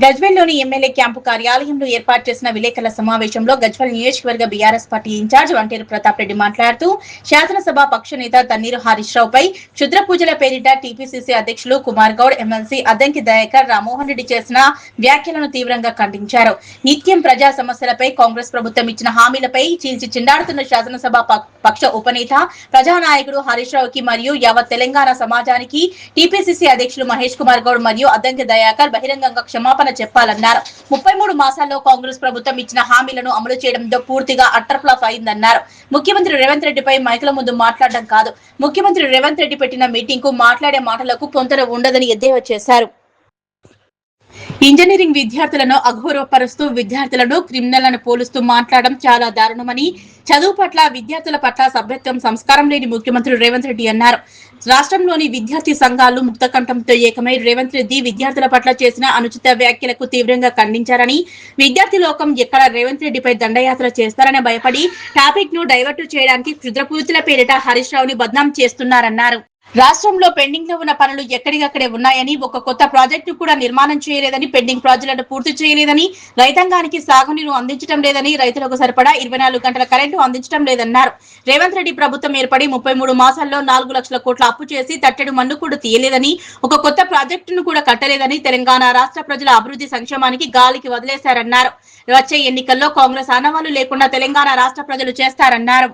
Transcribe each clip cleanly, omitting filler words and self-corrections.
గజ్వేల్లోని MLA camp కార్యాలయంలో ఏర్పాటు చేసిన విలేకరుల సమావేశంలో గజ్వేల్ నియోజకవర్గ బీఆర్ఎస్ పార్టీ ఇన్ఛార్జ్ వంటేరు ప్రతాప్ రెడ్డి మాట్లాడుతూ శాసనసభ పక్ష నేత తన్నీరు హరీష్ రావుపై క్షుద్ర పూజల పేరిట టీపీసీసీ అధ్యక్షులు కుమార్ గౌడ్, ఎమ్మెల్సీ అద్దంకి దయాకర్, రామ్మోహన్ రెడ్డి చేసిన వ్యాఖ్యలను తీవ్రంగా ఖండించారు. నిత్యం ప్రజా సమస్యలపై కాంగ్రెస్ ప్రభుత్వం ఇచ్చిన హామీలపై చీల్చి చిండాడుతున్న శాసనసభ పక్ష ఉపనేత ప్రజానాయకుడు హరీష్ రావుకి మరియు యావత్ తెలంగాణ సమాజానికి టీపీసీసీ అధ్యక్షులు మహేష్ కుమార్ గౌడ్ మరియు అద్దంకి దయాకర్ బహిరంగంగా క్షమాపణ చెప్పాలన్నారు. 33 మాసాల్లో కాంగ్రెస్ ప్రభుత్వం ఇచ్చిన హామీలను అమలు చేయడంతో పూర్తిగా అట్టర్ ఫ్లాప్ అయిందన్నారు. ముఖ్యమంత్రి రేవంత్ రెడ్డిపై మైకుల ముందు మాట్లాడడం కాదు, ముఖ్యమంత్రి రేవంత్ రెడ్డి పెట్టిన మీటింగ్ కు మాట్లాడే మాటలకు పొంతన ఉండదని ఎద్దేవా చేశారు. ఇంజనీరింగ్ విద్యార్థులను అగౌరవపరుస్తూ విద్యార్థులను క్రిమినల్లను పోలుస్తూ మాట్లాడడం చాలా దారుణమని, చదువు పట్ల విద్యార్థుల పట్ల సభ్యత్వం, సంస్కారం లేని ముఖ్యమంత్రి రేవంత్ రెడ్డి అన్నారు. రాష్ట్రంలోని విద్యార్థి సంఘాలు ముక్తకంఠంతో ఏకమై రేవంత్ రెడ్డి విద్యార్థుల పట్ల చేసిన అనుచిత వ్యాఖ్యలకు తీవ్రంగా ఖండించారని, విద్యార్థి లోకం ఎక్కడ రేవంత్ రెడ్డిపై దండయాత్ర చేస్తారని భయపడి టాపిక్ ను డైవర్ట్ చేయడానికి క్షుద్రపూజల పేరిట హరీష్ రావుని బద్నాం చేస్తున్నారన్నారు. రాష్ట్రంలో పెండింగ్ లో ఉన్న పనులు ఎక్కడికక్కడే ఉన్నాయని, ఒక కొత్త ప్రాజెక్టు కూడా నిర్మాణం చేయలేదని, పెండింగ్ ప్రాజెక్టులను పూర్తి చేయలేదని, రైతాంగానికి సాగునీరు అందించడం లేదని, రైతులకు సరిపడా 24 గంటల కరెంటు అందించడం లేదన్నారు. రేవంత్ రెడ్డి ప్రభుత్వం ఏర్పడి 33 మాసాల్లో 4 లక్షల కోట్ల అప్పు చేసి తట్టెడు మన్ను కూడా తీయలేదని, ఒక కొత్త ప్రాజెక్టును కూడా కట్టలేదని, తెలంగాణ రాష్ట్ర ప్రజల అభివృద్ధి సంక్షేమానికి గాలికి వదిలేశారన్నారు. వచ్చే ఎన్నికల్లో కాంగ్రెస్ ఆనవాళ్లు లేకుండా తెలంగాణ రాష్ట్ర ప్రజలు చేస్తారన్నారు.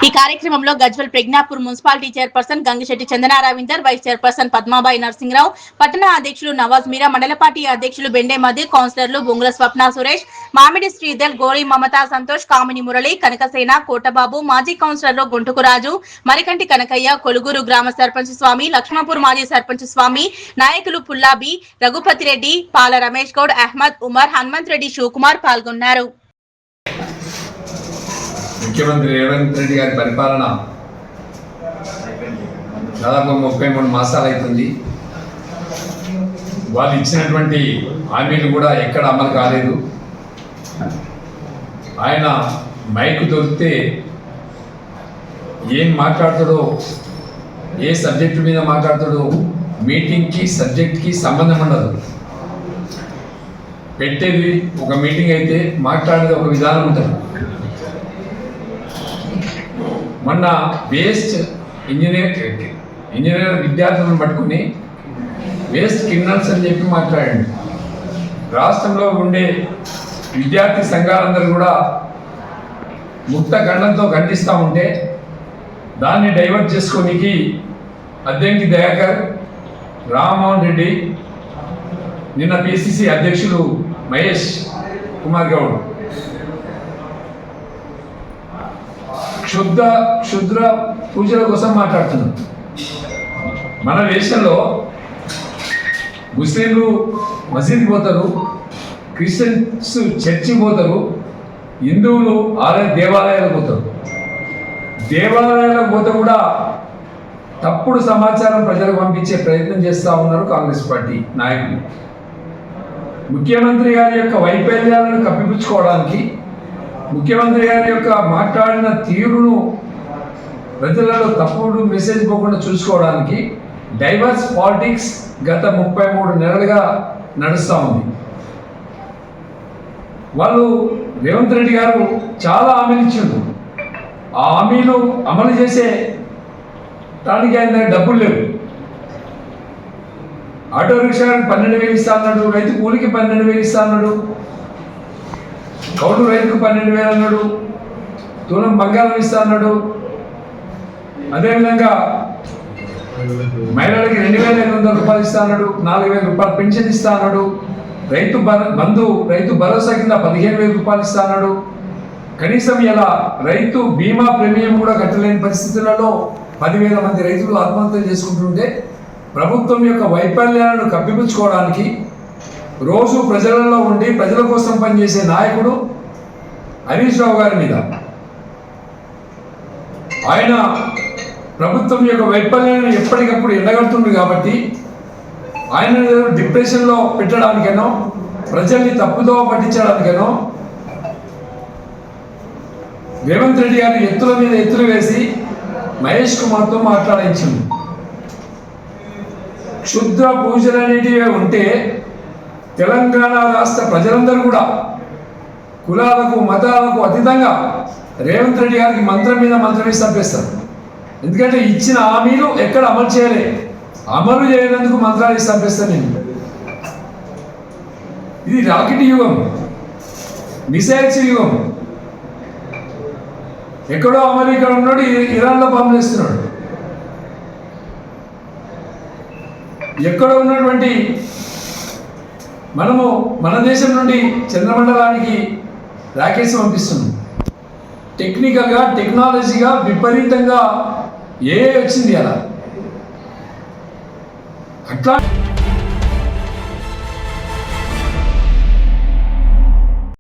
ఈ కార్యక్రమంలో Gajwel Pragnapur municipality chairperson Gangishetti Chandana Ravinder, vice chairperson Padmabai Narasimharao, పట్టణ అధ్యక్షులు నవాజ్ మీరా, మండల పార్టీ అధ్యక్షులు బెండే మధు, కౌన్సిలర్లు బొంగుల స్వప్న సురేష్, మామిడి శ్రీధర్, గోరి మమతా సంతోష్, కామిని మురళి, కనకసేన, కోటబాబు, మాజీ కౌన్సిలర్లు గుంటుకు రాజు, మరికంటి కనకయ్య, కొలుగురు గ్రామ సర్పంచ్ స్వామి, లక్ష్మణపూర్ మాజీ సర్పంచ్ స్వామి, నాయకులు పుల్లాబి, రఘుపతి రెడ్డి, పాల రమేష్ గౌడ్, అహ్మద్ ఉమర్, హనుమంత్ రెడ్డి, శివకుమార్ పాల్గొన్నారు. ముఖ్యమంత్రి రేవంత్ రెడ్డి గారి పరిపాలన దాదాపు 33 మాసాలు అవుతుంది. వాళ్ళు ఇచ్చినటువంటి హామీలు కూడా ఎక్కడ అమలు కాలేదు. ఆయన మైక్ దొరికితే ఏం మాట్లాడతాడో, ఏ సబ్జెక్టు మీద మాట్లాడతాడో మీటింగ్కి సబ్జెక్ట్కి సంబంధం ఉండదు. పెట్టేది ఒక మీటింగ్ అయితే మాట్లాడేది ఒక విధానం ఉంటుంది. మొన్న వేస్ట్ ఇంజనీర్ విద్యార్థులను పట్టుకుని వేస్ట్ క్రిమినల్స్ అని చెప్పి మాట్లాడండి. రాష్ట్రంలో ఉండే విద్యార్థి సంఘాలందరూ కూడా ముక్త ఖండంతో ఖండిస్తూ ఉంటే దాన్ని డైవర్ట్ చేసుకోనికి అద్దంకి దయాకర్, రామ్మోహన్ రెడ్డి, నిన్న పిసిసి అధ్యక్షులు మహేష్ కుమార్ గౌడ్ క్షుద్ర పూజల కోసం మాట్లాడుతున్నారు. మన దేశంలో ముస్లింలు మసీద్కి పోతారు, క్రిస్టియన్స్ చర్చికి పోతారు, హిందువులు దేవాలయాలకు పోతారు. దేవాలయాలకు పోతే కూడా తప్పుడు సమాచారం ప్రజలకు పంపించే ప్రయత్నం చేస్తూ ఉన్నారు కాంగ్రెస్ పార్టీ నాయకులు. ముఖ్యమంత్రి గారి యొక్క వైఫల్యాలను కప్పిపుచ్చుకోవడానికి, ముఖ్యమంత్రి గారి యొక్క మాట్లాడిన తీరును ప్రజలలో తప్పుడు మెసేజ్ పోకుండా చూసుకోవడానికి డైవర్స్ పాలిటిక్స్ గత 33 నెలలుగా నడుస్తూ ఉంది. వాళ్ళు రేవంత్ రెడ్డి గారు చాలా హామీలు ఇచ్చిండ్రు. ఆ హామీలు అమలు చేసే దానికి ఆయన దగ్గర డబ్బులు లేవు. ఆటో రిక్షాకి 12,000 ఇస్తా అన్నాడు, రైతు కూలికి 12,000 ఇస్తా అన్నాడు, కౌలు రైతుకు 12,000 అన్నాడు, తులం బంగారం ఇస్తా అన్నాడు. అదేవిధంగా మహిళలకి 2,500 రూపాయలు ఇస్తా అన్నాడు, 4,000 రూపాయలు పెన్షన్ ఇస్తా అన్నాడు, రైతు భరోసా కింద 15,000 రూపాయలు ఇస్తా అన్నాడు. కనీసం ఇలా రైతు బీమా ప్రీమియం కూడా కట్టలేని పరిస్థితులలో 10,000 మంది రైతులు ఆత్మహత్యలు చేసుకుంటుంటే ప్రభుత్వం యొక్క వైఫల్యాలను కప్పిపుచ్చుకోవడానికి రోజు ప్రజలలో ఉండి ప్రజల కోసం పనిచేసే నాయకుడు హరీష్ రావు గారి మీద ఆయన ప్రభుత్వం యొక్క వైఫల్యాలను ఎప్పటికప్పుడు ఎండగడుతుంది. కాబట్టి ఆయన డిప్రెషన్లో పెట్టడానికనో, ప్రజల్ని తప్పుదోవ పట్టించడానికనో రేవంత్ రెడ్డి గారి ఎత్తుల మీద ఎత్తులు వేసి మహేష్ కుమార్తో మాట్లాడించింది. క్షుద్ర పూజలు అనేటివే ఉంటే తెలంగాణ రాష్ట్ర ప్రజలందరూ కూడా కులాలకు మతాలకు అతీతంగా రేవంత్ రెడ్డి గారికి మంత్రం మీద మంత్రం వేసి చంపేస్తారు. ఎందుకంటే ఇచ్చిన హామీలు ఎక్కడ అమలు చేయలే, అమలు చేయనందుకు మంత్రాలు వేసి చంపేస్తాను నేను. ఇది రాకెట్ యుగం, మిసైల్స్ యుగం. ఎక్కడో అమెరికా ఉన్నాడు, ఇరాన్లో బాంబులు వేస్తున్నాడు. ఎక్కడో ఉన్నటువంటి మనము మన దేశం నుండి చంద్రమండలానికి రాకెట్స్ పంపిస్తున్నాం. టెక్నికల్గా టెక్నాలజీగా విపరీతంగా ఏ వచ్చింది అలా అట్లా